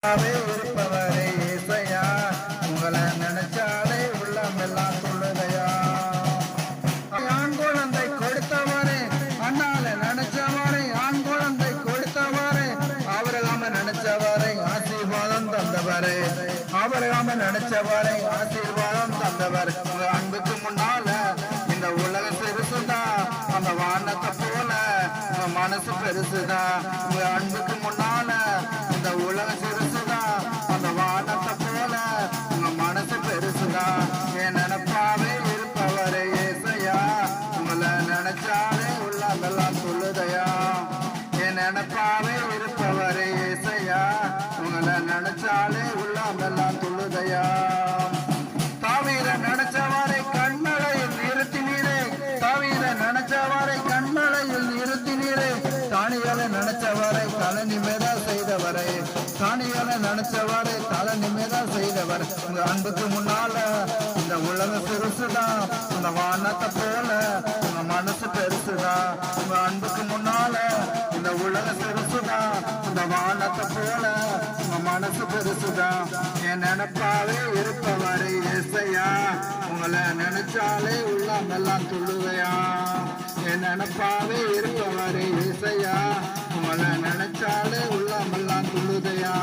இருப்பவரே ஏசையா, உங்களை நினைச்சாலே உள்ளம் எல்லாம் சொல்லுதையா. ஆண் குழந்தை கொடுத்தவரே, அண்ணால நினைச்சவரே, ஆண் குழந்தை கொடுத்தவரே, அவரகாம நினைச்சவரை ஆசீர்வாதம் தந்தவரே, அவரகாம நினைச்சவரை ஆசீர்வாதம் தந்தவர். உங்க அன்புக்கு முன்னால இந்த உலக பெருசுதான், அந்த வானத்தை போல உங்க மனசு பெருசுதான். உங்க அன்புக்கு முன்னால இந்த உலக பெருசுதான், அந்த வானத்தை போல உங்க மனசு பெருசுதான். என் நினைப்பாவே இருப்பவரே ஏசையா, உங்களை நினைச்சாலே உள்ளதெல்லாம் சொல்லுதையா. என் நினைப்பாவே இருப்பவரே ஏசையா, உங்களை நினைச்சாலே உள்ளதெல்லாம் சொல்லுதையா. தாவீத நினைச்சவரை கண்மலையில் நிறுத்தினீரே, தாவீத நினைச்சவரை கண்மலையில் நிறுத்தினீரே, தானியலை நினைச்சவரை தலை நிமிர செய்தவரை, தானியலை நினைச்சவரை தலை நிமிர செய்தவர். உங்க அன்புக்கு முன்னால இந்த உலக பெருசுதான், இந்த வானத்தை போல உங்க மனசு பெருசுதான். உங்க அன்புக்கு முன்னால இந்த உலக பெருசுதான், இந்த வானத்தை போல உங்க மனசு பெருசுதான். என் நினைப்பாவே இருப்பவரை ஏசையா, உங்களை நினைச்சாலே உள்ளம் எல்லாம் துள்ளுதையா. என் நினைப்பாவே இருப்பவரை ஏசையா, உங்களை நினைச்சாலே உள்ளம் எல்லாம் துள்ளுதையா.